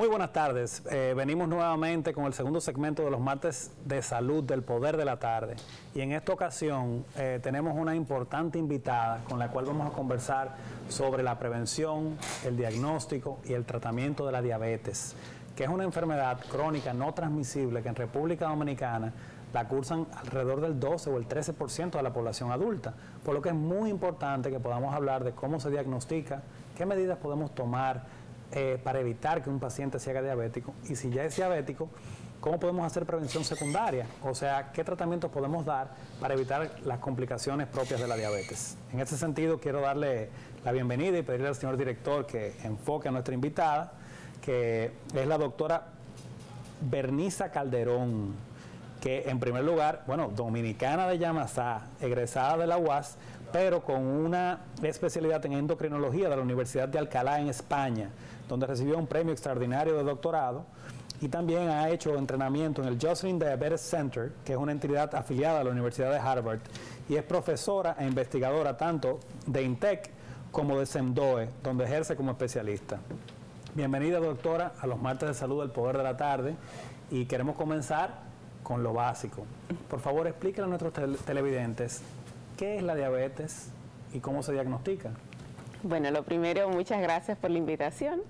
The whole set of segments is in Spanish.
Muy buenas tardes. Venimos nuevamente con el segundo segmento de los martes de salud del Poder de la Tarde. Y en esta ocasión tenemos una importante invitada con la cual vamos a conversar sobre la prevención, el diagnóstico y el tratamiento de la diabetes, que es una enfermedad crónica no transmisible que en República Dominicana la cursan alrededor del 12 o el 13% de la población adulta, por lo que es muy importante que podamos hablar de cómo se diagnostica, qué medidas podemos tomar para evitar que un paciente se haga diabético, y si ya es diabético, cómo podemos hacer prevención secundaria, o sea, qué tratamientos podemos dar para evitar las complicaciones propias de la diabetes. En ese sentido, quiero darle la bienvenida y pedirle al señor director que enfoque a nuestra invitada, que es la doctora Berniza Calderón, que en primer lugar, bueno, dominicana de Yamasá, egresada de la UAS, pero con una especialidad en endocrinología de la Universidad de Alcalá en España, donde recibió un premio extraordinario de doctorado, y también ha hecho entrenamiento en el Joslin Diabetes Center, que es una entidad afiliada a la Universidad de Harvard, y es profesora e investigadora tanto de INTEC como de SEMDOE, donde ejerce como especialista. Bienvenida, doctora, a los martes de salud del Poder de la Tarde, y queremos comenzar con lo básico. Por favor, explíquenle a nuestros televidentes qué es la diabetes y cómo se diagnostica. Bueno, lo primero, muchas gracias por la invitación.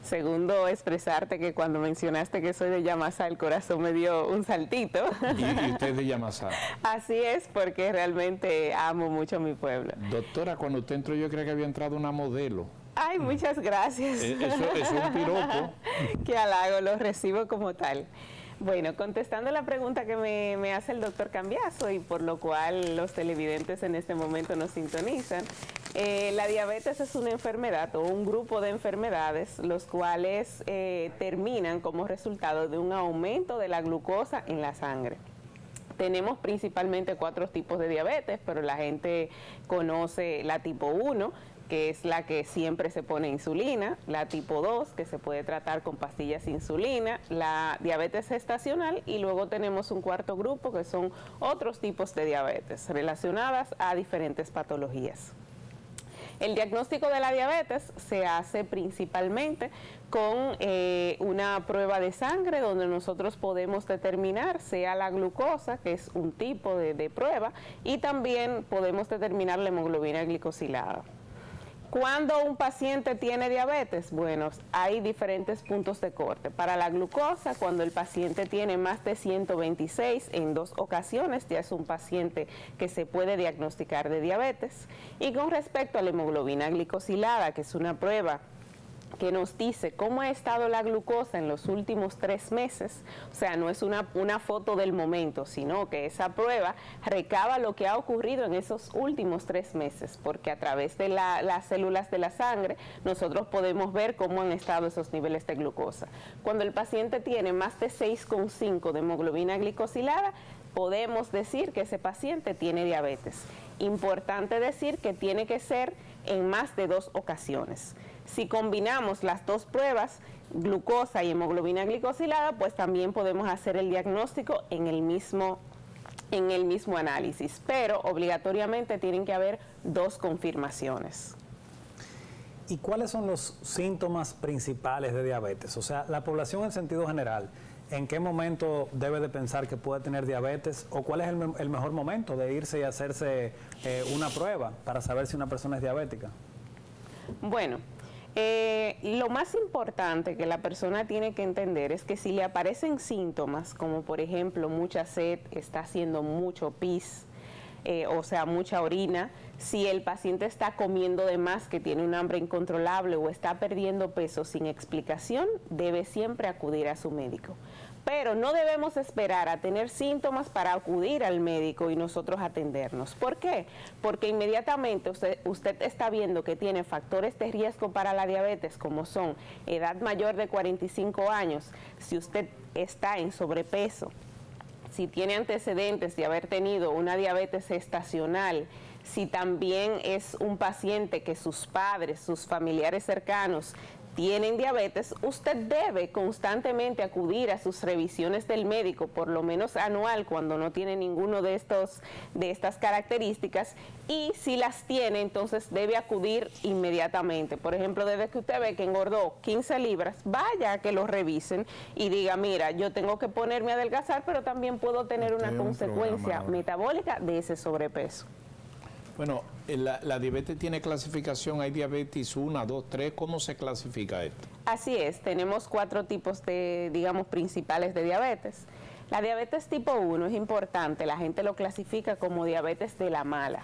Segundo, expresarte que cuando mencionaste que soy de Yamasá, el corazón me dio un saltito. ¿Y usted es de Yamasá? Así es, porque realmente amo mucho mi pueblo. Doctora, cuando usted entró yo creía que había entrado una modelo. Ay, muchas gracias. Eso es un piropo. Qué halago, lo recibo como tal. Bueno, contestando la pregunta que me hace el doctor Cambiaso y por lo cual los televidentes en este momento nos sintonizan, la diabetes es una enfermedad o un grupo de enfermedades los cuales terminan como resultado de un aumento de la glucosa en la sangre. Tenemos principalmente 4 tipos de diabetes, pero la gente conoce la tipo 1, que es la que siempre se pone insulina, la tipo 2, que se puede tratar con pastillas de insulina, la diabetes gestacional, y luego tenemos un cuarto grupo que son otros tipos de diabetes relacionadas a diferentes patologías. El diagnóstico de la diabetes se hace principalmente con una prueba de sangre donde nosotros podemos determinar sea la glucosa, que es un tipo de prueba, y también podemos determinar la hemoglobina glicosilada. ¿Cuándo un paciente tiene diabetes? Bueno, hay diferentes puntos de corte. Para la glucosa, cuando el paciente tiene más de 126 en 2 ocasiones, ya es un paciente que se puede diagnosticar de diabetes. Y con respecto a la hemoglobina glicosilada, que es una prueba que nos dice cómo ha estado la glucosa en los últimos 3 meses, o sea, no es una foto del momento, sino que esa prueba recaba lo que ha ocurrido en esos últimos 3 meses, porque a través de las células de la sangre nosotros podemos ver cómo han estado esos niveles de glucosa. Cuando el paciente tiene más de 6,5 de hemoglobina glicosilada, podemos decir que ese paciente tiene diabetes. Importante decir que tiene que ser en más de 2 ocasiones. Si combinamos las 2 pruebas, glucosa y hemoglobina glicosilada, pues también podemos hacer el diagnóstico en el mismo análisis, pero obligatoriamente tienen que haber 2 confirmaciones. ¿Y cuáles son los síntomas principales de diabetes? O sea, la población en sentido general, ¿en qué momento debe de pensar que puede tener diabetes? ¿O cuál es el mejor momento de irse y hacerse una prueba para saber si una persona es diabética? Bueno, lo más importante que la persona tiene que entender es que si le aparecen síntomas, como por ejemplo mucha sed, está haciendo mucho pis, o sea, mucha orina, si el paciente está comiendo de más, que tiene un hambre incontrolable o está perdiendo peso sin explicación, debe siempre acudir a su médico. Pero no debemos esperar a tener síntomas para acudir al médico y nosotros atendernos. ¿Por qué? Porque inmediatamente usted está viendo que tiene factores de riesgo para la diabetes, como son edad mayor de 45 años, si usted está en sobrepeso, si tiene antecedentes de haber tenido una diabetes gestacional, si también es un paciente que sus padres, sus familiares cercanos tienen diabetes, usted debe constantemente acudir a sus revisiones del médico, por lo menos anual, cuando no tiene ninguno de estas características, y si las tiene, entonces debe acudir inmediatamente. Por ejemplo, desde que usted ve que engordó 15 libras, vaya a que lo revisen y diga, mira, yo tengo que ponerme a adelgazar, pero también puedo tener una consecuencia metabólica de ese sobrepeso. Bueno, la diabetes tiene clasificación, hay diabetes 1, 2, 3, ¿cómo se clasifica esto? Así es, tenemos 4 tipos de, digamos, principales de diabetes. La diabetes tipo 1 es importante, la gente lo clasifica como diabetes de la mala.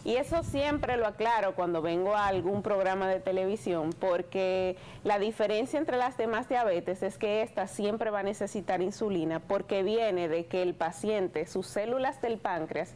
Y eso siempre lo aclaro cuando vengo a algún programa de televisión, porque la diferencia entre las demás diabetes es que esta siempre va a necesitar insulina, porque viene de que el paciente, sus células del páncreas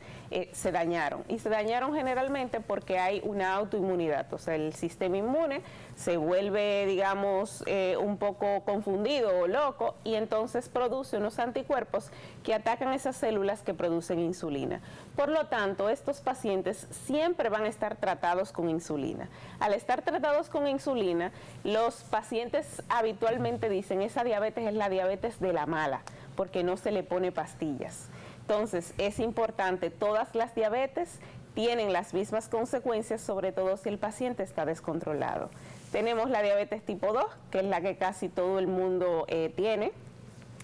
se dañaron. Y se dañaron generalmente porque hay una autoinmunidad, o sea, el sistema inmune se vuelve, digamos, un poco confundido o loco, y entonces produce unos anticuerpos que atacan esas células que producen insulina. Por lo tanto, estos pacientes siempre van a estar tratados con insulina. Al estar tratados con insulina, los pacientes habitualmente dicen, esa diabetes es la diabetes de la mala, porque no se le pone pastillas. Entonces, es importante, todas las diabetes tienen las mismas consecuencias, sobre todo si el paciente está descontrolado. Tenemos la diabetes tipo 2, que es la que casi todo el mundo tiene,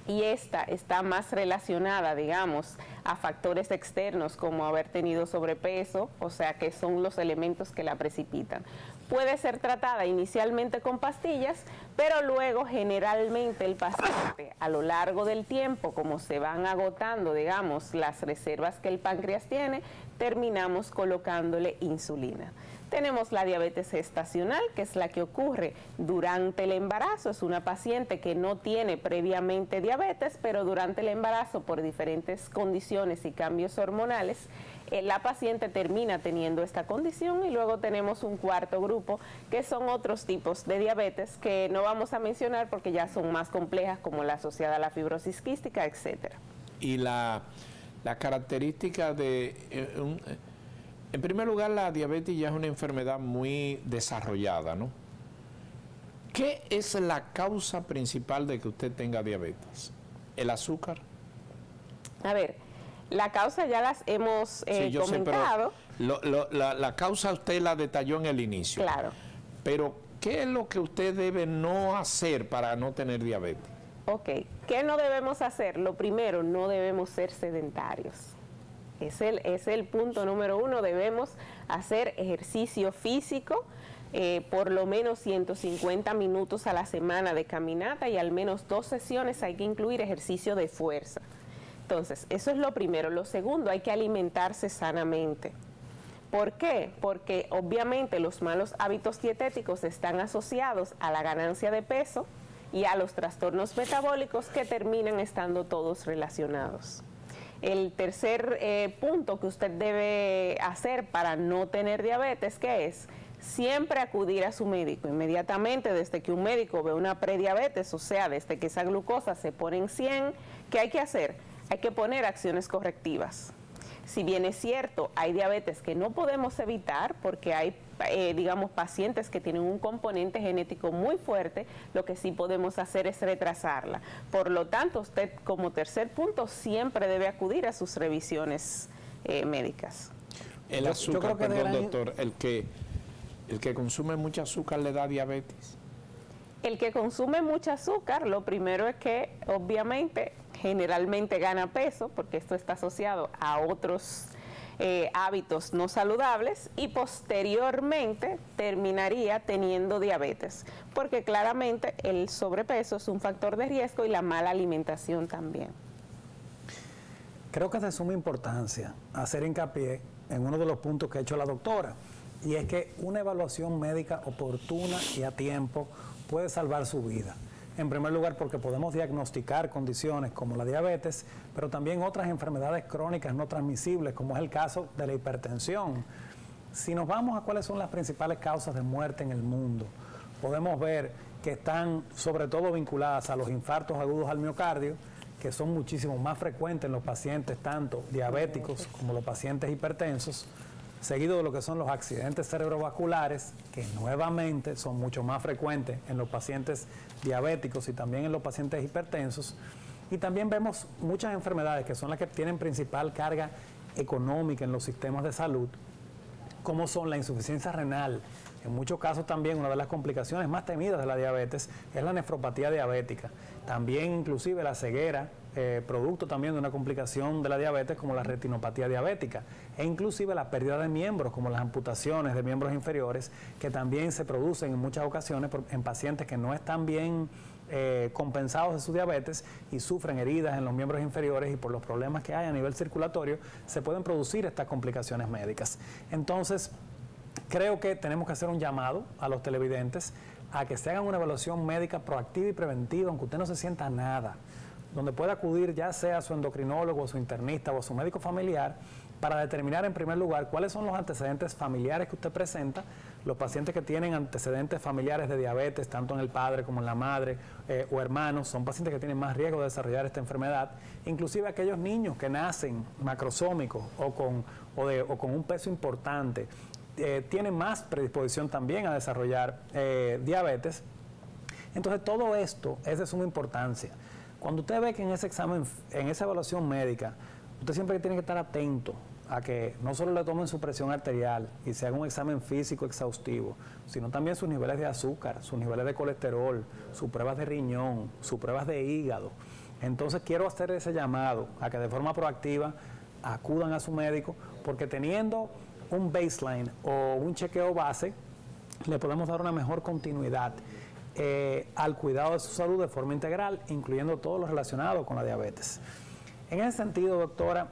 y esta está más relacionada, digamos, a factores externos como haber tenido sobrepeso, o sea que son los elementos que la precipitan. Puede ser tratada inicialmente con pastillas, pero luego generalmente el paciente a lo largo del tiempo, como se van agotando, digamos, las reservas que el páncreas tiene, terminamos colocándole insulina. Tenemos la diabetes gestacional, que es la que ocurre durante el embarazo. Es una paciente que no tiene previamente diabetes, pero durante el embarazo, por diferentes condiciones y cambios hormonales, la paciente termina teniendo esta condición. Y luego tenemos un cuarto grupo, que son otros tipos de diabetes que no vamos a mencionar porque ya son más complejas, como la asociada a la fibrosis quística, etcétera. Y la característica de... en primer lugar, la diabetes ya es una enfermedad muy desarrollada, ¿no? ¿Qué es la causa principal de que usted tenga diabetes? ¿El azúcar? A ver, la causa ya las hemos comentado. Sé, pero la causa usted la detalló en el inicio. Claro. Pero, ¿qué es lo que usted debe no hacer para no tener diabetes? Ok, ¿qué no debemos hacer? Lo primero, no debemos ser sedentarios. Es el punto número 1, debemos hacer ejercicio físico, por lo menos 150 minutos a la semana de caminata, y al menos 2 sesiones hay que incluir ejercicio de fuerza. Entonces, eso es lo primero. Lo segundo, hay que alimentarse sanamente. ¿Por qué? Porque obviamente los malos hábitos dietéticos están asociados a la ganancia de peso y a los trastornos metabólicos, que terminan estando todos relacionados. El tercer punto que usted debe hacer para no tener diabetes, ¿qué es? Siempre acudir a su médico inmediatamente desde que un médico ve una prediabetes, o sea, desde que esa glucosa se pone en 100, ¿qué hay que hacer? Hay que poner acciones correctivas. Si bien es cierto, hay diabetes que no podemos evitar porque hay, digamos, pacientes que tienen un componente genético muy fuerte, lo que sí podemos hacer es retrasarla. Por lo tanto, usted, como tercer punto, siempre debe acudir a sus revisiones médicas. El azúcar, perdón, doctor, el que consume mucho azúcar le da diabetes. El que consume mucho azúcar, lo primero es que, obviamente, generalmente gana peso, porque esto está asociado a otros hábitos no saludables, y posteriormente terminaría teniendo diabetes, porque claramente el sobrepeso es un factor de riesgo y la mala alimentación también. Creo que es de suma importancia hacer hincapié en uno de los puntos que ha hecho la doctora, y es que una evaluación médica oportuna y a tiempo puede salvar su vida. En primer lugar, porque podemos diagnosticar condiciones como la diabetes, pero también otras enfermedades crónicas no transmisibles, como es el caso de la hipertensión. Si nos vamos a cuáles son las principales causas de muerte en el mundo, podemos ver que están sobre todo vinculadas a los infartos agudos al miocardio, que son muchísimo más frecuentes en los pacientes tanto diabéticos como los pacientes hipertensos, seguido de lo que son los accidentes cerebrovasculares, que nuevamente son mucho más frecuentes en los pacientes diabéticos y también en los pacientes hipertensos. Y también vemos muchas enfermedades que son las que tienen principal carga económica en los sistemas de salud, como son la insuficiencia renal. En muchos casos también una de las complicaciones más temidas de la diabetes es la nefropatía diabética. También inclusive la ceguera, producto también de una complicación de la diabetes como la retinopatía diabética, e inclusive la pérdida de miembros como las amputaciones de miembros inferiores, que también se producen en muchas ocasiones en pacientes que no están bien compensados de su diabetes y sufren heridas en los miembros inferiores, y por los problemas que hay a nivel circulatorio se pueden producir estas complicaciones médicas. Entonces, creo que tenemos que hacer un llamado a los televidentes a que se hagan una evaluación médica proactiva y preventiva, aunque usted no se sienta nada, donde pueda acudir ya sea a su endocrinólogo, a su internista o a su médico familiar, para determinar en primer lugar cuáles son los antecedentes familiares que usted presenta. Los pacientes que tienen antecedentes familiares de diabetes, tanto en el padre como en la madre o hermanos, son pacientes que tienen más riesgo de desarrollar esta enfermedad. Inclusive aquellos niños que nacen macrosómicos o con un peso importante, tienen más predisposición también a desarrollar diabetes. Entonces todo esto es de suma importancia. Cuando usted ve que en ese examen, en esa evaluación médica, usted siempre tiene que estar atento a que no solo le tomen su presión arterial y se haga un examen físico exhaustivo, sino también sus niveles de azúcar, sus niveles de colesterol, sus pruebas de riñón, sus pruebas de hígado. Entonces quiero hacer ese llamado a que de forma proactiva acudan a su médico, porque teniendo un baseline o un chequeo base, le podemos dar una mejor continuidad al cuidado de su salud de forma integral, incluyendo todo lo relacionado con la diabetes. En ese sentido, doctora,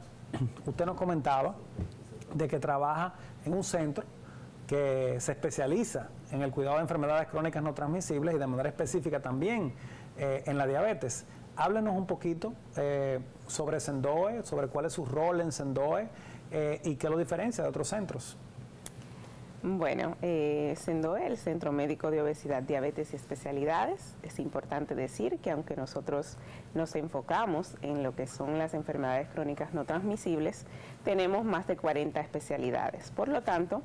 usted nos comentaba de que trabaja en un centro que se especializa en el cuidado de enfermedades crónicas no transmisibles y de manera específica también en la diabetes. Háblenos un poquito sobre Sendoe, sobre cuál es su rol en Sendoe y qué lo diferencia de otros centros. Bueno, Sendoe, el Centro Médico de Obesidad, Diabetes y Especialidades, es importante decir que aunque nosotros nos enfocamos en lo que son las enfermedades crónicas no transmisibles, tenemos más de 40 especialidades. Por lo tanto,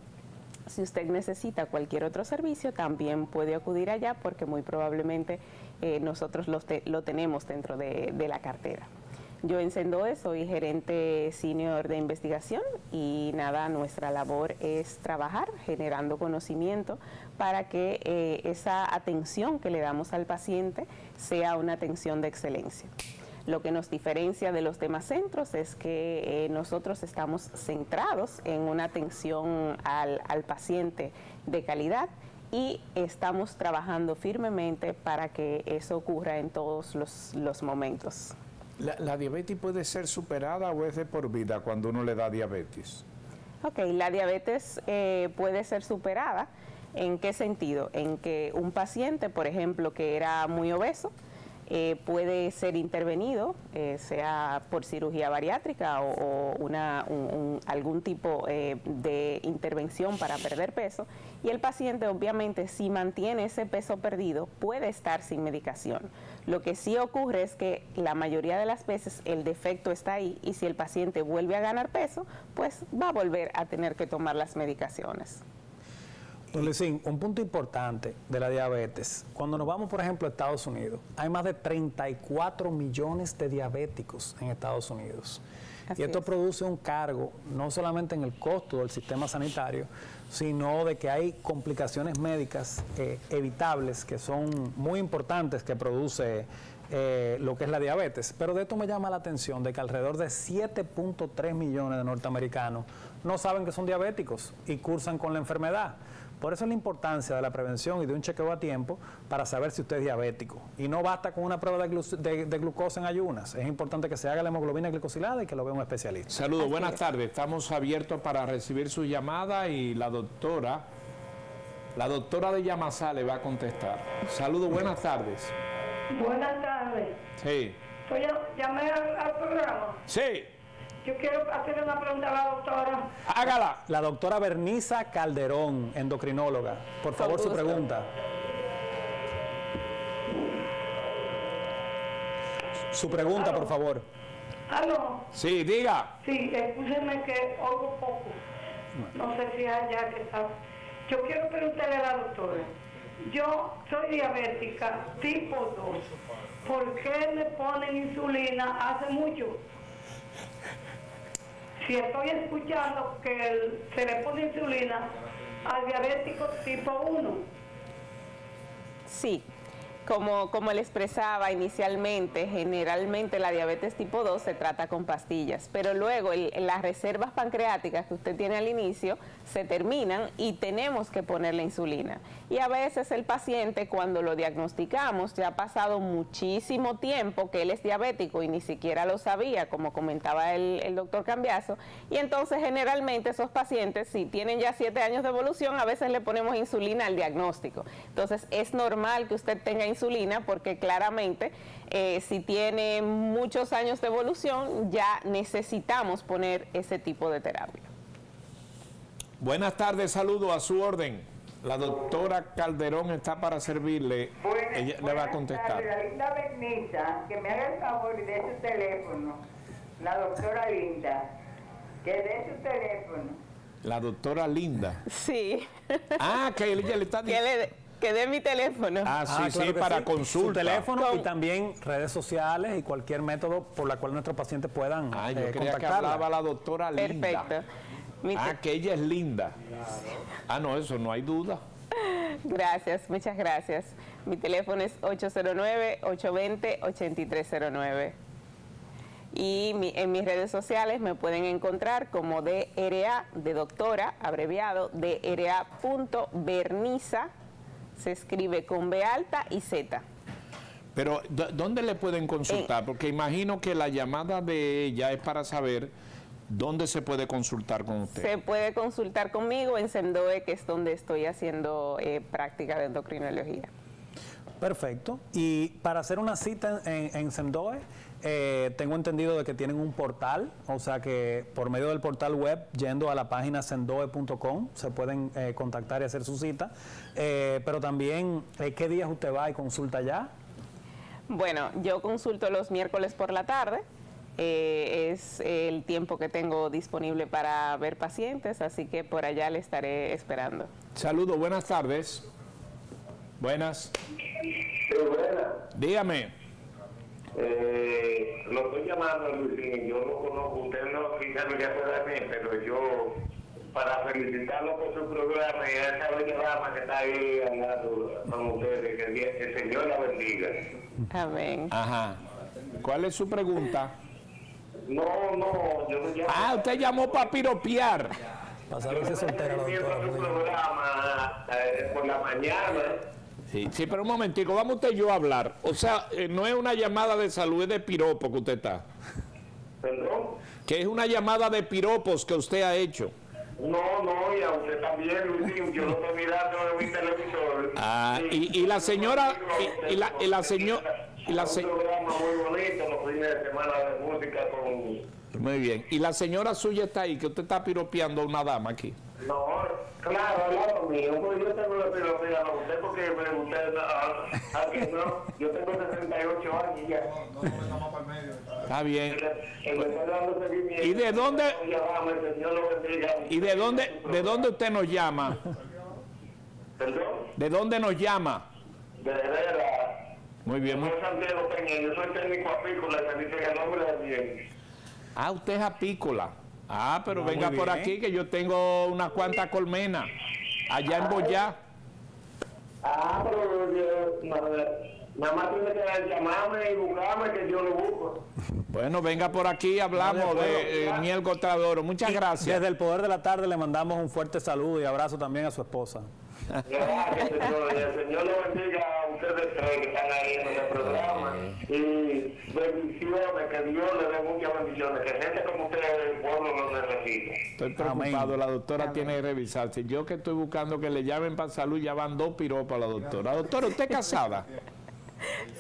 si usted necesita cualquier otro servicio, también puede acudir allá, porque muy probablemente nosotros lo tenemos dentro de la cartera. Yo en Sendoe soy gerente senior de investigación y nada, nuestra labor es trabajar generando conocimiento para que esa atención que le damos al paciente sea una atención de excelencia. Lo que nos diferencia de los demás centros es que nosotros estamos centrados en una atención al paciente de calidad y estamos trabajando firmemente para que eso ocurra en todos los momentos. ¿La diabetes puede ser superada o es de por vida cuando uno le da diabetes? Ok, la diabetes puede ser superada. ¿En qué sentido? En que un paciente, por ejemplo, que era muy obeso, puede ser intervenido, sea por cirugía bariátrica o algún tipo de intervención para perder peso, y el paciente obviamente, si mantiene ese peso perdido, puede estar sin medicación. Lo que sí ocurre es que la mayoría de las veces el defecto está ahí, y si el paciente vuelve a ganar peso, pues va a volver a tener que tomar las medicaciones. Don Luisín, un punto importante de la diabetes, cuando nos vamos por ejemplo a Estados Unidos, hay más de 34 millones de diabéticos en Estados Unidos. Y esto produce un cargo no solamente en el costo del sistema sanitario, sino de que hay complicaciones médicas evitables que son muy importantes que produce lo que es la diabetes. Pero de esto me llama la atención de que alrededor de 7.3 millones de norteamericanos no saben que son diabéticos y cursan con la enfermedad. Por eso es la importancia de la prevención y de un chequeo a tiempo para saber si usted es diabético. Y no basta con una prueba de glucosa en ayunas. Es importante que se haga la hemoglobina glicosilada y que lo vea un especialista. Saludos, buenas tardes. Estamos abiertos para recibir su llamada y la doctora de Yamasá le va a contestar. Saludos, buenas tardes. Buenas tardes. Sí. Llamé al programa. Sí. Yo quiero hacerle una pregunta a la doctora. Hágala. La doctora Berniza Calderón, endocrinóloga. Por favor, su pregunta. Su pregunta, por favor. ¿Aló? Sí, diga. Sí, escúcheme que oigo poco. No sé si allá que sabe. Yo quiero preguntarle a la doctora. Yo soy diabética tipo 2. ¿Por qué me ponen insulina hace mucho? Si estoy escuchando que se le pone insulina al diabético tipo 1. Sí, como le expresaba inicialmente, generalmente la diabetes tipo 2 se trata con pastillas, pero luego las reservas pancreáticas que usted tiene al inicio se terminan y tenemos que ponerle insulina. Y a veces el paciente, cuando lo diagnosticamos, ya ha pasado muchísimo tiempo que él es diabético y ni siquiera lo sabía, como comentaba el doctor Cambiaso, y entonces generalmente esos pacientes, si tienen ya 7 años de evolución, a veces le ponemos insulina al diagnóstico. Entonces es normal que usted tenga insulina porque claramente si tiene muchos años de evolución ya necesitamos poner ese tipo de terapia. Buenas tardes, saludo a su orden. La doctora Calderón está para servirle. Ella le va a contestar. La Linda Berniza, que me haga el favor y dé su teléfono. La doctora Linda, que dé su teléfono. La doctora Linda. Sí. Ah, que ella le está diciendo. Que dé mi teléfono. Ah, sí, claro sí, que para sí. consulta. Su teléfono y también redes sociales y cualquier método por la cual nuestros pacientes puedan Ah, yo creía que contactarla. hablaba la doctora Linda. Perfecto. Que ella es linda. Ah, no, eso no hay duda. Gracias, muchas gracias. Mi teléfono es 809-820-8309. Y en mis redes sociales me pueden encontrar como DRA, de doctora, abreviado, DRA.Berniza, se escribe con B alta y Z. Pero, ¿dónde le pueden consultar? Porque imagino que la llamada de ella es para saber dónde se puede consultar con usted. Se puede consultar conmigo en Sendoe, que es donde estoy haciendo práctica de endocrinología. Perfecto. Y para hacer una cita en Sendoe, tengo entendido de que tienen un portal, o sea que por medio del portal web, yendo a la página sendoe.com, se pueden contactar y hacer su cita. Pero también, ¿qué días usted va y consulta ya? Bueno, yo consulto los miércoles por la tarde. Es el tiempo que tengo disponible para ver pacientes, así que por allá le estaré esperando. Saludos, buenas tardes. Buenas. Sí, buenas. Dígame. Lo estoy llamando, Luisín, yo lo conozco, usted no, quizás no se acuerda de mí, pero yo, para felicitarlo por su programa y a esa bella dama que está ahí hablando con ustedes, que el Señor la bendiga. Amén. Ajá. ¿Cuál es su pregunta? No, yo no llamo. Ah, usted llamó para piropear. Para saber si es soltera la Viendo doctora. su programa por la mañana. Sí, pero un momentico, vamos usted y yo a hablar. O sea, no es una llamada de salud, es de piropo que usted está. ¿Perdón? Que es una llamada de piropos que usted ha hecho. No, y a usted también, Luisín, yo lo estoy mirando en mi televisor. Ah, y la señora, y la señora... Un programa muy bonito los fines de semana de música con... Muy bien. Y la señora suya está ahí, que usted está piropeando a una dama aquí. No, claro, al lado mío, pues yo tengo la piropea a usted porque usted no, yo tengo 68 años ya. Está bien. Y le estoy dando seguimiento. ¿Y de dónde? El Señor lo bendiga. ¿Y de dónde usted nos llama? ¿Perdón? ¿De dónde nos llama? De Herrera. Muy bien. Soy Santiago Peña, yo soy técnico apícola y me dice que el nombre es bien. Ah, usted es apícola. Ah, pero Muy venga por bien. aquí que yo tengo unas cuantas colmenas allá en Boyá. Pero yo, nada más tiene que llamarme y buscarme que yo lo busco. Bueno, venga por aquí, hablamos de Miel Gotadoro. Muchas gracias. Desde el Poder de la Tarde le mandamos un fuerte saludo y abrazo también a su esposa. Gracias, Señor. Y el Señor lo bendiga a ustedes tres que están ahí en el programa. Y bendiciones, que Dios le dé muchas bendiciones. Que gente como ustedes, el pueblo lo necesita. Estoy preocupado, Amén. la doctora tiene que revisarse. Yo que estoy buscando que le llamen para salud, ya van 2 piropos a la doctora. Doctora, ¿usted es casada?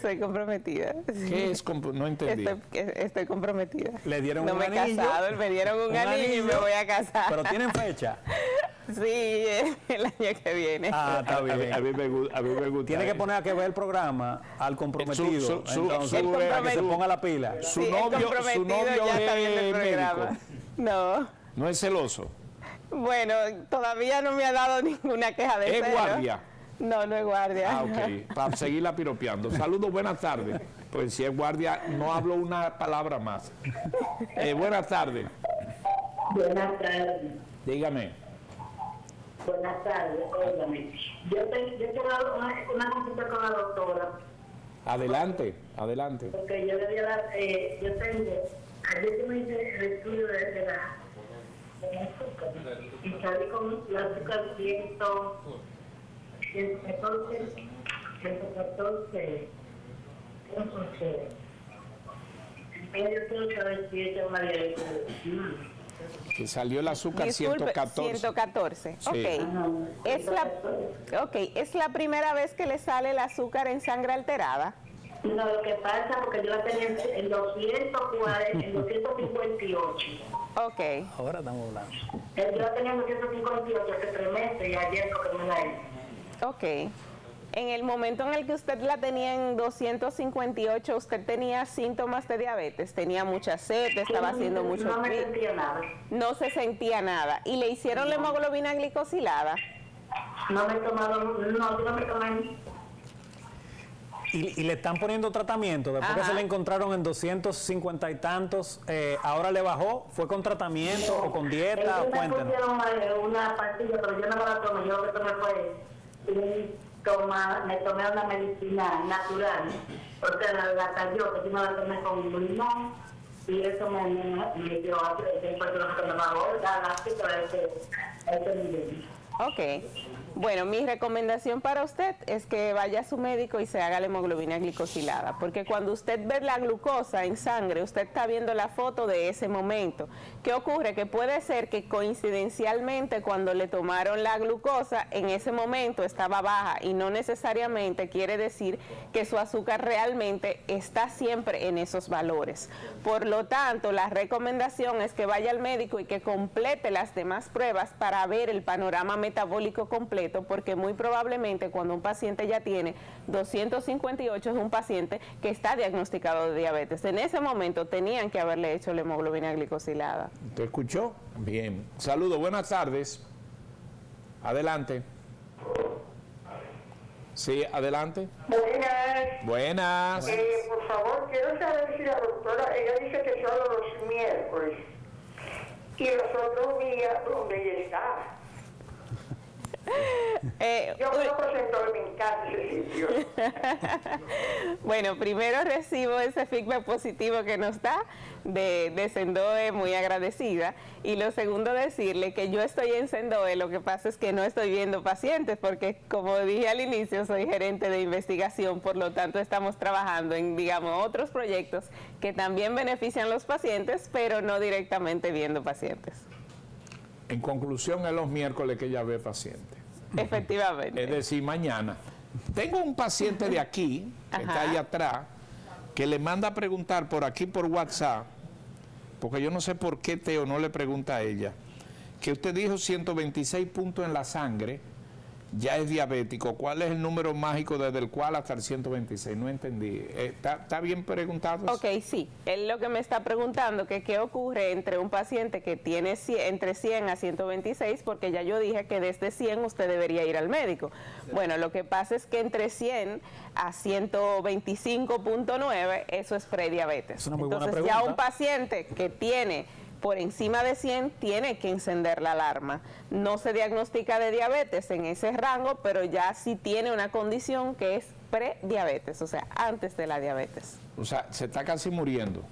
Soy comprometida. ¿Qué es? No entendí. Estoy comprometida. Le dieron no un me he anillo. casado, me dieron un anillo y me voy a casar. Pero tienen fecha. Sí, el año que viene. Ah, está bien. A mí me gusta. Tiene que poner a que ver el programa al comprometido. Entonces, El para que se comprometido. ponga la pila. Su Sí, el novio comprometido ya está viendo el es programa. médico. No, No es celoso. Bueno, todavía no me ha dado ninguna queja de ¿Es cero. guardia? No, no es guardia. Ah, ok, para seguirla piropeando. Saludos, buenas tardes. Pues si es guardia, no hablo una palabra más. Buenas tardes. Buenas tardes. Dígame. Buenas tardes, óigame. Yo quiero una consulta con la doctora, Adelante, adelante. porque yo le voy a dar, yo tengo, ayer que me hice el estudio de la azúcar, y salí con la azúcar 114, pero yo quiero saber si ella es una diabetes. Que salió el azúcar Disculpe, 114. 114. Sí. Ok. ¿Es la primera vez que le sale el azúcar en sangre alterada? No, lo que pasa porque yo la tenía en 240, en 258. Ok. Ahora estamos hablando. Yo la tenía en 258 hace 3 meses y ayer porque me la hice. Ok. En el momento en el que usted la tenía en 258, ¿usted tenía síntomas de diabetes? ¿Tenía mucha sed? ¿Estaba haciendo mucho No me frío? sentía nada. No se sentía nada. ¿Y le hicieron la hemoglobina glicosilada? No me he tomado, no, yo no me tomé. Y le están poniendo tratamiento, después que Ajá. se le encontraron en 250 y tantos, ahora le bajó, ¿fue con tratamiento o con dieta? Ellos me Cuéntenos. pusieron una pastilla, pero yo no me la tomé. Yo lo que tomé fue, me tomé una medicina natural. O sea, la cayó, que yo me la tomé con limón. Y eso me dio después de lo que me bajó la azúcar a ese nivel. Ok. Bueno, mi recomendación para usted es que vaya a su médico y se haga la hemoglobina glicosilada, porque cuando usted ve la glucosa en sangre, usted está viendo la foto de ese momento. ¿Qué ocurre? Que puede ser que coincidencialmente cuando le tomaron la glucosa, en ese momento estaba baja y no necesariamente quiere decir que su azúcar realmente está siempre en esos valores. Por lo tanto, la recomendación es que vaya al médico y que complete las demás pruebas para ver el panorama metabólico completo, porque muy probablemente cuando un paciente ya tiene 258 es un paciente que está diagnosticado de diabetes. En ese momento tenían que haberle hecho la hemoglobina glicosilada. ¿Te escuchó? Bien. Saludos, buenas tardes. Adelante. Sí, adelante. Buenas. Buenas. Por favor, quiero saber si la doctora, ella dice que solo los miércoles y los otros días donde ella está. Yo me lo presento, me encanta ese sitio. Bueno, primero recibo ese feedback positivo que nos da de Sendoe, muy agradecida. Y lo segundo, decirle que yo estoy en Sendoe, lo que pasa es que no estoy viendo pacientes, porque como dije al inicio, soy gerente de investigación, por lo tanto estamos trabajando en, digamos, otros proyectos que también benefician a los pacientes, pero no directamente viendo pacientes. En conclusión, es los miércoles que ella ve pacientes. Efectivamente. Es decir, mañana. Tengo un paciente de aquí, que está ahí atrás, que le manda a preguntar por aquí por WhatsApp, porque yo no sé por qué Teo no le pregunta a ella, que usted dijo 126 puntos en la sangre, ya es diabético. ¿Cuál es el número mágico desde el cual hasta el 126? No entendí. ¿Está bien preguntado eso? Ok, sí. Él lo que me está preguntando que qué ocurre entre un paciente que tiene entre 100 a 126, porque ya yo dije que desde 100 usted debería ir al médico. Bueno, lo que pasa es que entre 100 a 125.9, eso es prediabetes. Es una muy buena Entonces pregunta. ya un paciente que tiene por encima de 100 tiene que encender la alarma. No se diagnostica de diabetes en ese rango, pero ya sí tiene una condición que es prediabetes, o sea, antes de la diabetes. O sea, se está casi muriendo.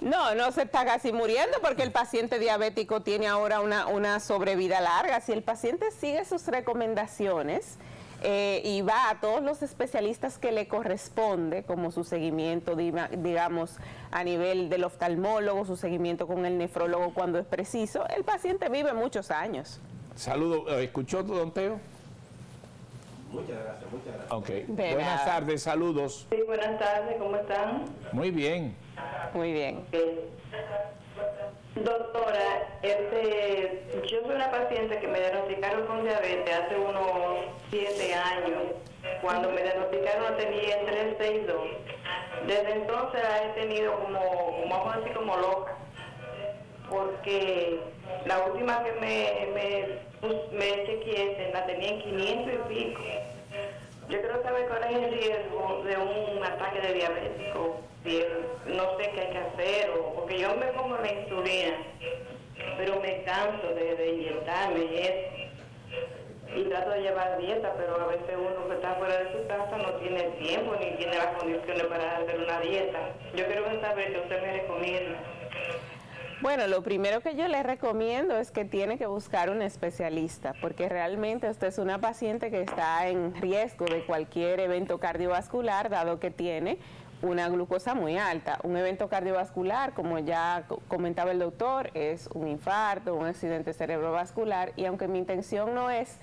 No, no se está casi muriendo porque el paciente diabético tiene ahora una sobrevida larga. Si el paciente sigue sus recomendaciones y va a todos los especialistas que le corresponde, como su seguimiento, digamos, a nivel del oftalmólogo, su seguimiento con el nefrólogo cuando es preciso, el paciente vive muchos años. Saludos. ¿Escuchó, don Teo? Muchas gracias. Ok. De Buenas nada. tardes, saludos. Sí, buenas tardes, ¿cómo están? Muy bien. Muy bien. Doctora, yo soy una paciente que me diagnosticaron con diabetes hace unos 7 años. Cuando me diagnosticaron tenía 362. Desde entonces la he tenido como vamos a decir, como loca. Porque La última que me chequeé, la tenía en 500 y pico. Yo quiero saber cuál es el riesgo de un ataque de diabético, no sé qué hay que hacer, porque yo me pongo la insulina, pero me canso de inyectarme y eso. Y trato de llevar dieta, pero a veces uno que está fuera de su casa no tiene tiempo ni tiene las condiciones para hacer una dieta. Yo quiero saber qué usted me recomienda. Bueno, lo primero que yo les recomiendo es que tiene que buscar un especialista, porque realmente usted es una paciente que está en riesgo de cualquier evento cardiovascular, dado que tiene una glucosa muy alta. Un evento cardiovascular, como ya comentaba el doctor, es un infarto, un accidente cerebrovascular, y aunque mi intención no es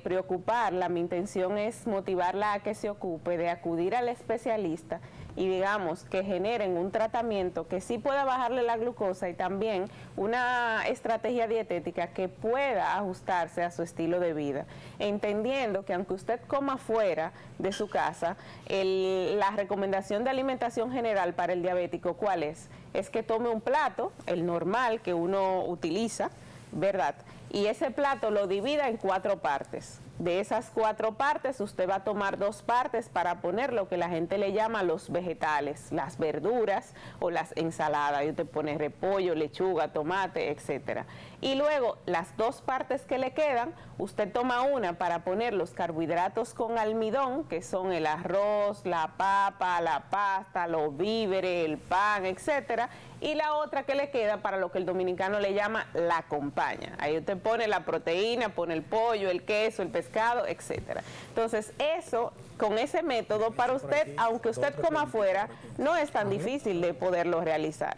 preocuparla, mi intención es motivarla a que se ocupe de acudir al especialista y digamos que generen un tratamiento que sí pueda bajarle la glucosa y también una estrategia dietética que pueda ajustarse a su estilo de vida, entendiendo que aunque usted coma fuera de su casa, la recomendación de alimentación general para el diabético, ¿cuál es? Es que tome un plato, el normal que uno utiliza, ¿verdad? Y ese plato lo divida en 4 partes. De esas 4 partes, usted va a tomar 2 partes para poner lo que la gente le llama los vegetales, las verduras o las ensaladas. Y usted pone repollo, lechuga, tomate, etcétera. Y luego, las 2 partes que le quedan, usted toma una para poner los carbohidratos con almidón, que son el arroz, la papa, la pasta, los víveres, el pan, etcétera. Y la otra que le queda para lo que el dominicano le llama la acompaña. Ahí usted pone la proteína, pone el pollo, el queso, el pescado, etcétera. Entonces, eso, con ese método, para usted, aunque usted coma afuera, no es tan difícil de poderlo realizar.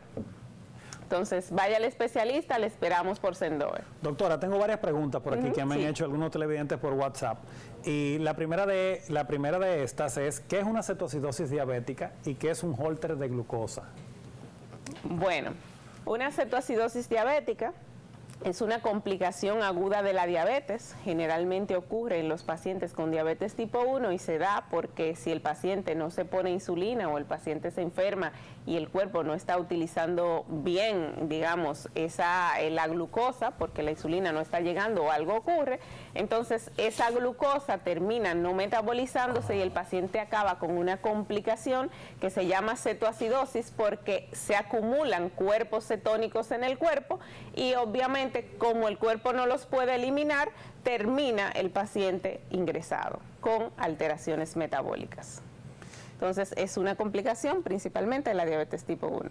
Entonces, vaya al especialista, le esperamos por Sendoe. Doctora, tengo varias preguntas por aquí que me han sí. hecho algunos televidentes por WhatsApp. Y la primera de estas es, ¿qué es una cetoacidosis diabética y qué es un holter de glucosa? Bueno, una cetoacidosis diabética es una complicación aguda de la diabetes. Generalmente ocurre en los pacientes con diabetes tipo 1 y se da porque si el paciente no se pone insulina o el paciente se enferma y el cuerpo no está utilizando bien, digamos, la glucosa, porque la insulina no está llegando o algo ocurre, entonces esa glucosa termina no metabolizándose y el paciente acaba con una complicación que se llama cetoacidosis porque se acumulan cuerpos cetónicos en el cuerpo y obviamente como el cuerpo no los puede eliminar, termina el paciente ingresado con alteraciones metabólicas. Entonces, es una complicación principalmente de la diabetes tipo 1.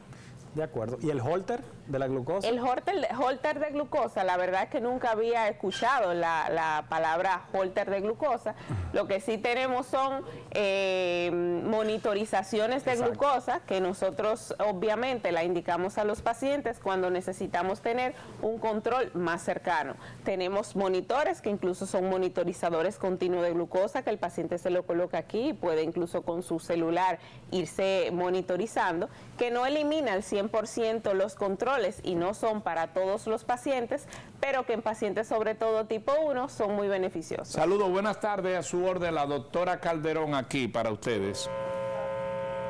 De acuerdo. ¿Y el holter de la glucosa? El holter de glucosa, la verdad es que nunca había escuchado la palabra holter de glucosa. Lo que sí tenemos son monitorizaciones de glucosa que nosotros obviamente la indicamos a los pacientes cuando necesitamos tener un control más cercano. Tenemos monitores que incluso son monitorizadores continuos de glucosa que el paciente se lo coloca aquí y puede incluso con su celular irse monitorizando, que no elimina el 100% los controles y no son para todos los pacientes, pero que en pacientes sobre todo tipo 1 son muy beneficiosos. Saludos, buenas tardes, a su orden la doctora Calderón aquí para ustedes.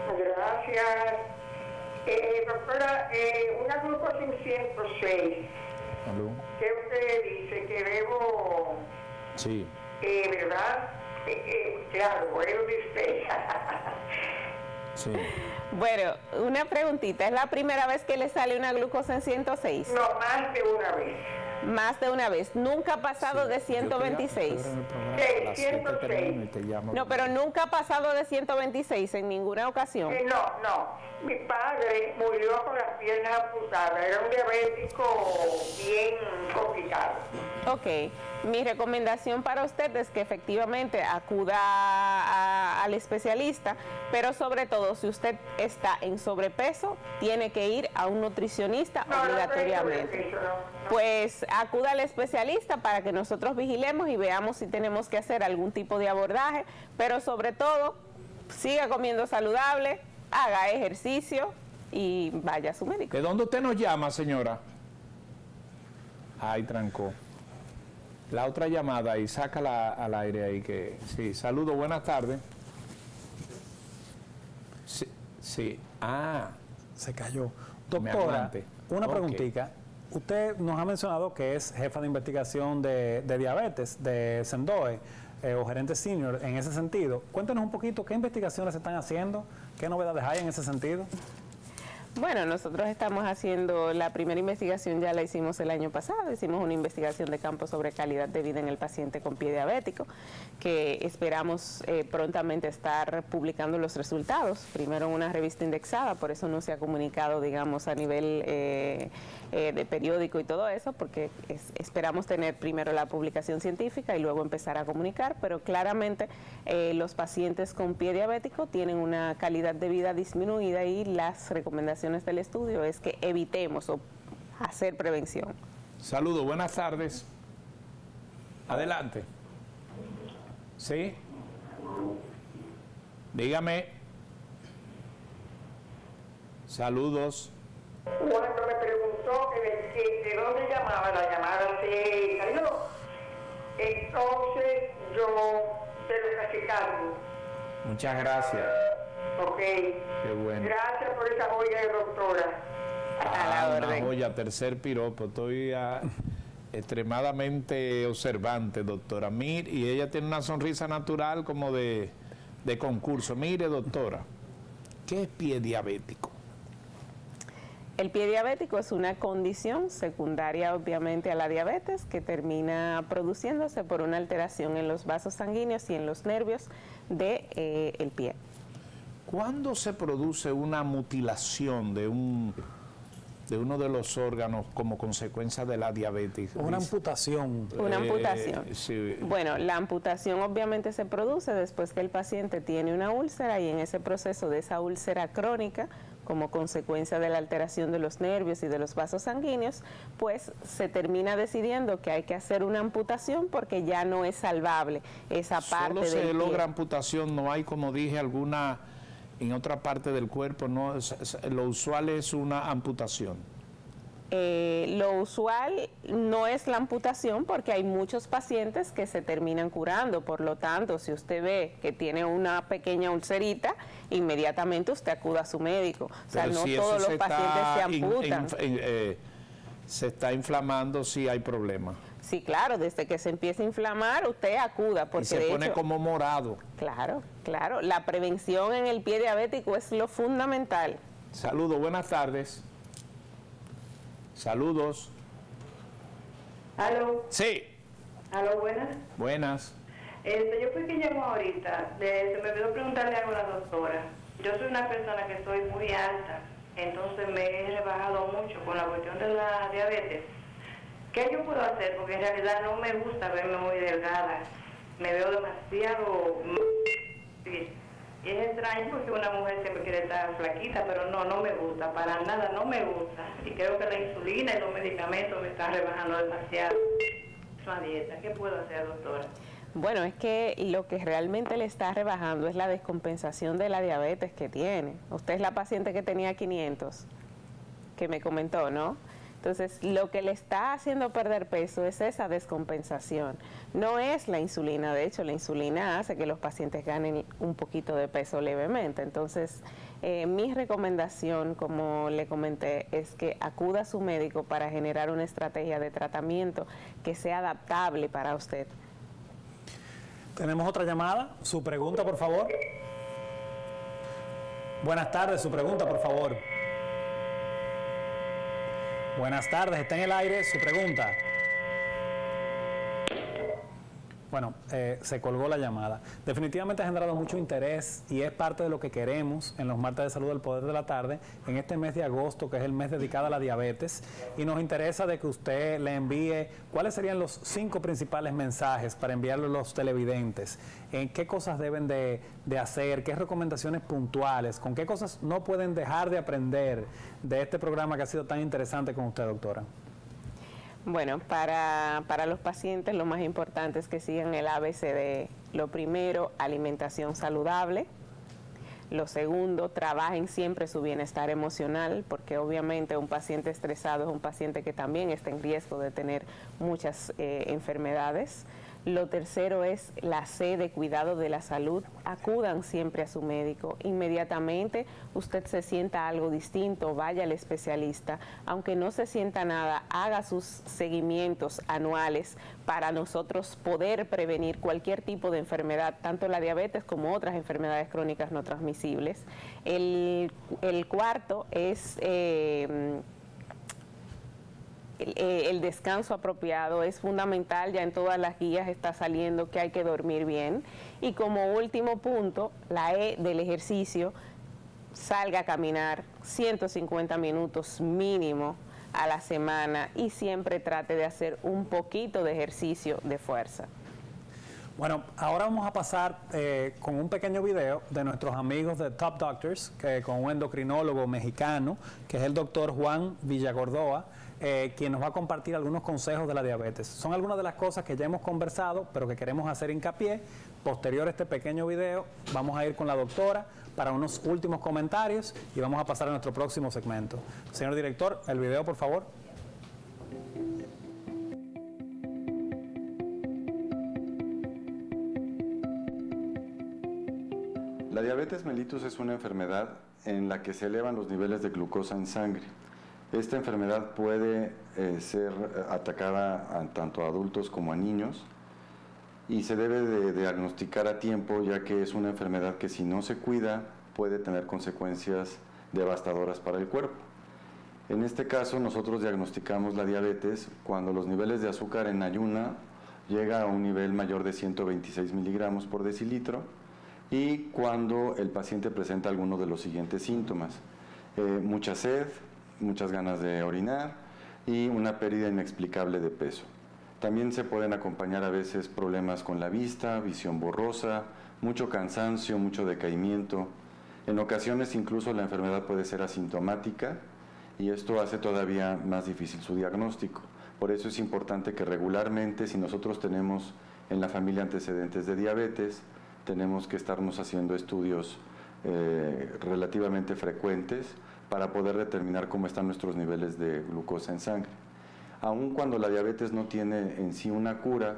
Gracias. Doctora, una glucosa en 106. ¿Aló? ¿Qué usted dice? Que debo, Sí. ¿verdad? Claro, Elvis. Sí. Bueno, una preguntita, ¿es la primera vez que le sale una glucosa en 106? No, más de una vez. Más de una vez, nunca ha pasado de 126. Sí, 106. No, pero nunca ha pasado de 126 en ninguna ocasión. No. Mi padre murió con las piernas amputadas. Era un diabético bien complicado. Ok, mi recomendación para usted es que efectivamente acuda al especialista, pero sobre todo si usted está en sobrepeso, tiene que ir a un nutricionista obligatoriamente. Pues acuda al especialista para que nosotros vigilemos y veamos si tenemos que hacer algún tipo de abordaje, pero sobre todo siga comiendo saludable, haga ejercicio y vaya a su médico. ¿De dónde usted nos llama, señora? Ay, trancó. La otra llamada y sácala al aire ahí que... Sí, saludos, buenas tardes. Sí. Ah. Se cayó. Me Doctora, aguante. una Ok. preguntita. Usted nos ha mencionado que es jefa de investigación de diabetes de SENDOE, o gerente senior en ese sentido. Cuéntenos un poquito qué investigaciones se están haciendo, qué novedades hay en ese sentido. Bueno, nosotros estamos haciendo, la primera investigación ya la hicimos el año pasado, hicimos una investigación de campo sobre calidad de vida en el paciente con pie diabético, que esperamos prontamente estar publicando los resultados, primero en una revista indexada, por eso no se ha comunicado, digamos, a nivel de periódico y todo eso, porque esperamos tener primero la publicación científica y luego empezar a comunicar, pero claramente los pacientes con pie diabético tienen una calidad de vida disminuida y las recomendaciones del estudio es que evitemos o hacer prevención. Saludos, buenas tardes. Adelante. ¿Sí? Dígame. Saludos. Cuando me preguntó que de dónde llamaba, la llamada se cayó. Entonces yo se lo saqué cargo. Muchas gracias. Ok. Qué bueno. Gracias por esa joya de doctora. A la Una orden. joya, tercer piropo. Estoy extremadamente observante, doctora. Mire, y ella tiene una sonrisa natural como de concurso. Mire, doctora, ¿qué es pie diabético? El pie diabético es una condición secundaria obviamente a la diabetes que termina produciéndose por una alteración en los vasos sanguíneos y en los nervios de, el pie. ¿Cuándo se produce una mutilación de uno de los órganos como consecuencia de la diabetes? Una amputación. Una amputación. Sí. Bueno, la amputación obviamente se produce después que el paciente tiene una úlcera y en ese proceso de esa úlcera crónica, como consecuencia de la alteración de los nervios y de los vasos sanguíneos, pues se termina decidiendo que hay que hacer una amputación porque ya no es salvable esa parte del pie. Solo se logra amputación, no hay, como dije, alguna en otra parte del cuerpo, no, lo usual es una amputación. Lo usual no es la amputación porque hay muchos pacientes que se terminan curando, por lo tanto, si usted ve que tiene una pequeña ulcerita, inmediatamente usted acuda a su médico. O sea, Pero no si todos eso los pacientes se amputan. Se está inflamando, sí hay problema. Sí, claro, desde que se empieza a inflamar, usted acuda. Porque Y se de pone hecho, como morado. Claro, claro. La prevención en el pie diabético es lo fundamental. Saludos, buenas tardes. Saludos. ¿Aló? Sí. ¿Aló, buenas? Buenas. Yo fui que llamo ahorita, se me olvidó preguntarle algo a la doctora. Yo soy una persona que soy muy alta, entonces me he rebajado mucho con la cuestión de la diabetes. ¿Qué yo puedo hacer? Porque en realidad no me gusta verme muy delgada. Me veo demasiado... Sí. Y es extraño porque una mujer siempre quiere estar flaquita, pero no me gusta, para nada no me gusta. Y creo que la insulina y los medicamentos me están rebajando demasiado. Es una dieta. ¿Qué puedo hacer, doctora? Bueno, es que lo que realmente le está rebajando es la descompensación de la diabetes que tiene. Usted es la paciente que tenía 500, que me comentó, ¿no? Entonces, lo que le está haciendo perder peso es esa descompensación. No es la insulina, de hecho, la insulina hace que los pacientes ganen un poquito de peso levemente. Entonces, mi recomendación, como le comenté, es que acuda a su médico para generar una estrategia de tratamiento que sea adaptable para usted. Tenemos otra llamada. Su pregunta, por favor. Buenas tardes, su pregunta, por favor. Buenas tardes, está en el aire su pregunta. Bueno, se colgó la llamada. Definitivamente ha generado mucho interés y es parte de lo que queremos en los martes de salud del Poder de la Tarde, en este mes de agosto, que es el mes dedicado a la diabetes, y nos interesa de que usted le envíe cuáles serían los 5 principales mensajes para enviarlos a los televidentes, en qué cosas deben de hacer, qué recomendaciones puntuales, con qué cosas no pueden dejar de aprender de este programa que ha sido tan interesante con usted, doctora. Bueno, para los pacientes lo más importante es que sigan el ABCD. Lo primero, alimentación saludable. Lo segundo, trabajen siempre su bienestar emocional, porque obviamente un paciente estresado es un paciente que también está en riesgo de tener muchas enfermedades. Lo tercero es la C de cuidado de la salud. Acudan siempre a su médico. Inmediatamente usted se sienta algo distinto, vaya al especialista. Aunque no se sienta nada, haga sus seguimientos anuales para nosotros poder prevenir cualquier tipo de enfermedad, tanto la diabetes como otras enfermedades crónicas no transmisibles. El cuarto es el descanso apropiado. Es fundamental, ya en todas las guías está saliendo que hay que dormir bien. Y como último punto, la E del ejercicio, salga a caminar 150 minutos mínimo a la semana y siempre trate de hacer un poquito de ejercicio de fuerza. Bueno, ahora vamos a pasar con un pequeño video de nuestros amigos de Top Doctors, con un endocrinólogo mexicano, que es el doctor Juan Villagordoa, quien nos va a compartir algunos consejos de la diabetes. Son algunas de las cosas que ya hemos conversado, pero que queremos hacer hincapié. Posterior a este pequeño video, vamos a ir con la doctora para unos últimos comentarios y vamos a pasar a nuestro próximo segmento. Señor director, el video, por favor. La diabetes mellitus es una enfermedad en la que se elevan los niveles de glucosa en sangre. Esta enfermedad puede ser atacada tanto a adultos como a niños y se debe de diagnosticar a tiempo, ya que es una enfermedad que si no se cuida puede tener consecuencias devastadoras para el cuerpo. En este caso nosotros diagnosticamos la diabetes cuando los niveles de azúcar en ayuna llega a un nivel mayor de 126 miligramos por decilitro y cuando el paciente presenta alguno de los siguientes síntomas: mucha sed, muchas ganas de orinar y una pérdida inexplicable de peso. También se pueden acompañar a veces problemas con la vista, visión borrosa, mucho cansancio, mucho decaimiento. En ocasiones incluso la enfermedad puede ser asintomática y esto hace todavía más difícil su diagnóstico. Por eso es importante que regularmente, si nosotros tenemos en la familia antecedentes de diabetes, tenemos que estarnos haciendo estudios relativamente frecuentes para poder determinar cómo están nuestros niveles de glucosa en sangre. Aun cuando la diabetes no tiene en sí una cura,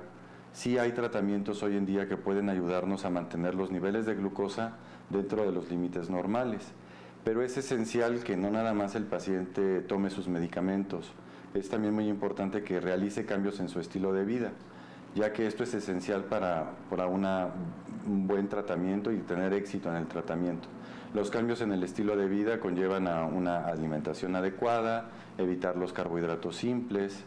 sí hay tratamientos hoy en día que pueden ayudarnos a mantener los niveles de glucosa dentro de los límites normales. Pero es esencial que no nada más el paciente tome sus medicamentos, es también muy importante que realice cambios en su estilo de vida, ya que esto es esencial para un buen tratamiento y tener éxito en el tratamiento. Los cambios en el estilo de vida conllevan a una alimentación adecuada, evitar los carbohidratos simples,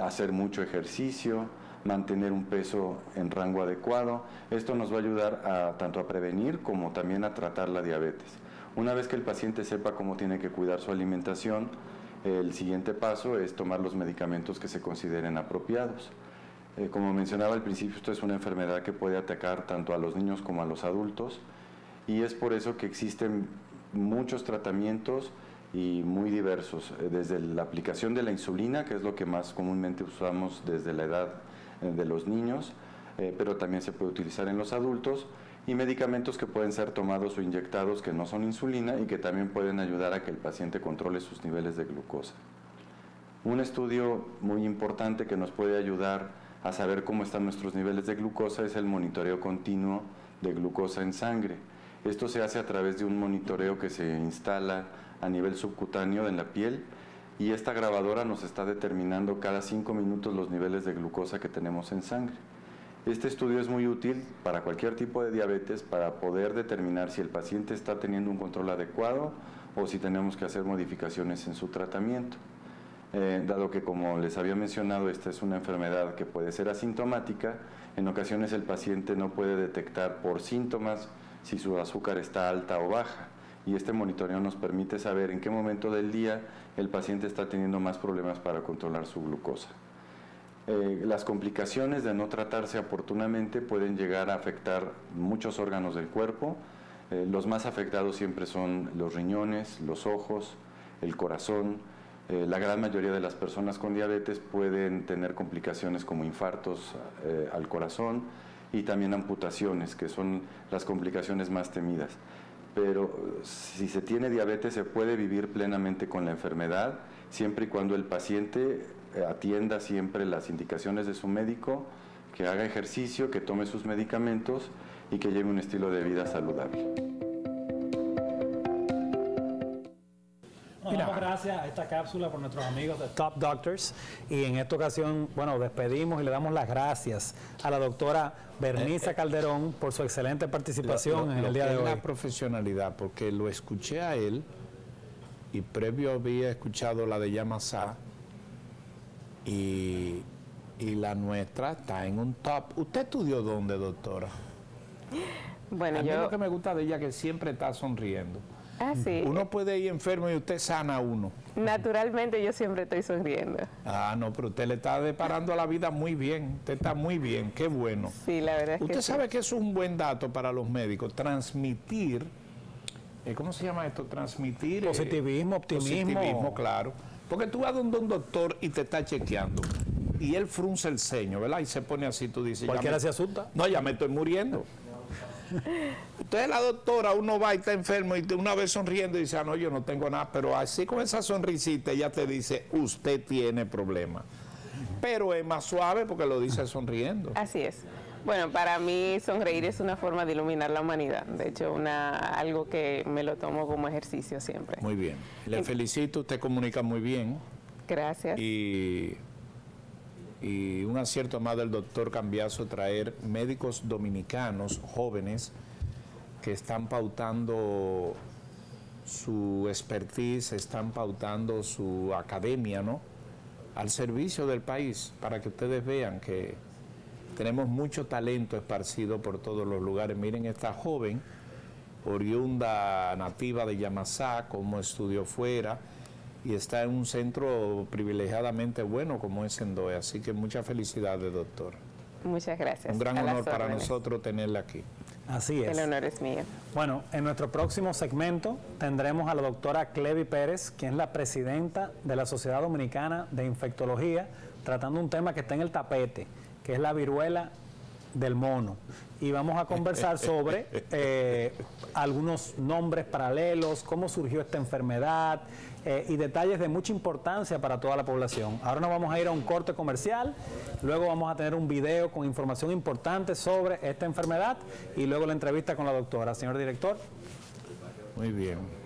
hacer mucho ejercicio, mantener un peso en rango adecuado. Esto nos va a ayudar tanto a prevenir como también a tratar la diabetes. Una vez que el paciente sepa cómo tiene que cuidar su alimentación, el siguiente paso es tomar los medicamentos que se consideren apropiados. Como mencionaba al principio, esto es una enfermedad que puede atacar tanto a los niños como a los adultos y es por eso que existen muchos tratamientos y muy diversos, desde la aplicación de la insulina, que es lo que más comúnmente usamos desde la edad de los niños, pero también se puede utilizar en los adultos, y medicamentos que pueden ser tomados o inyectados que no son insulina y que también pueden ayudar a que el paciente controle sus niveles de glucosa. Un estudio muy importante que nos puede ayudar a saber cómo están nuestros niveles de glucosa es el monitoreo continuo de glucosa en sangre. Esto se hace a través de un monitoreo que se instala a nivel subcutáneo en la piel y esta grabadora nos está determinando cada 5 minutos los niveles de glucosa que tenemos en sangre. Este estudio es muy útil para cualquier tipo de diabetes para poder determinar si el paciente está teniendo un control adecuado o si tenemos que hacer modificaciones en su tratamiento. Dado que, como les había mencionado, esta es una enfermedad que puede ser asintomática, en ocasiones el paciente no puede detectar por síntomas si su azúcar está alta o baja, y este monitoreo nos permite saber en qué momento del día el paciente está teniendo más problemas para controlar su glucosa. Las complicaciones de no tratarse oportunamente pueden llegar a afectar muchos órganos del cuerpo. Los más afectados siempre son los riñones, los ojos, el corazón. La gran mayoría de las personas con diabetes pueden tener complicaciones como infartos al corazón y también amputaciones, que son las complicaciones más temidas. Pero si se tiene diabetes se puede vivir plenamente con la enfermedad, siempre y cuando el paciente atienda siempre las indicaciones de su médico, que haga ejercicio, que tome sus medicamentos y que lleve un estilo de vida saludable. Damos gracias a esta cápsula por nuestros amigos de Top Doctors, y en esta ocasión, bueno, despedimos y le damos las gracias a la doctora Bernice Calderón por su excelente participación en el día de hoy. La profesionalidad, porque lo escuché a él y previo había escuchado la de Yamasá y la nuestra está en un top. ¿Usted estudió dónde, doctora? Bueno, a mí lo que me gusta de ella es que siempre está sonriendo. Ah, sí. Uno puede ir enfermo y usted sana a uno. Naturalmente yo siempre estoy sonriendo. Ah, no, pero usted le está deparando a la vida muy bien. Usted está muy bien, qué bueno. Sí, la verdad es que usted sí. sabe que eso es un buen dato para los médicos. Transmitir, ¿cómo se llama esto? Transmitir... Positivismo, optimismo. Positivismo, claro. Porque tú vas donde un doctor y te está chequeando. Y él frunce el ceño, ¿verdad? Y se pone así, tú dices... Cualquiera se asusta. No, ya me estoy muriendo. Entonces la doctora, uno va y está enfermo y una vez sonriendo y dice, ah, no, yo no tengo nada, pero así con esa sonrisita ella te dice, usted tiene problemas. Pero es más suave porque lo dice sonriendo. Así es. Bueno, para mí sonreír es una forma de iluminar la humanidad. De hecho, algo que me lo tomo como ejercicio siempre. Muy bien. Le felicito, usted comunica muy bien. Gracias. Y un acierto más del doctor Cambiaso traer médicos dominicanos jóvenes que están pautando su expertise, están pautando su academia, ¿no?, al servicio del país, para que ustedes vean que tenemos mucho talento esparcido por todos los lugares. Miren esta joven, oriunda nativa de Yamasá, como estudió fuera, y está en un centro privilegiadamente bueno como es Sendoe. Así que muchas felicidades, doctor. Muchas gracias. Un gran honor para nosotros tenerla aquí. Así es. El honor es mío. Bueno, en nuestro próximo segmento tendremos a la doctora Clevi Pérez, quien es la presidenta de la Sociedad Dominicana de Infectología, tratando un tema que está en el tapete, que es la viruela del mono. Y vamos a conversar sobre algunos nombres paralelos, cómo surgió esta enfermedad y detalles de mucha importancia para toda la población. Ahora nos vamos a ir a un corte comercial, luego vamos a tener un video con información importante sobre esta enfermedad y luego la entrevista con la doctora. Señor director. Muy bien.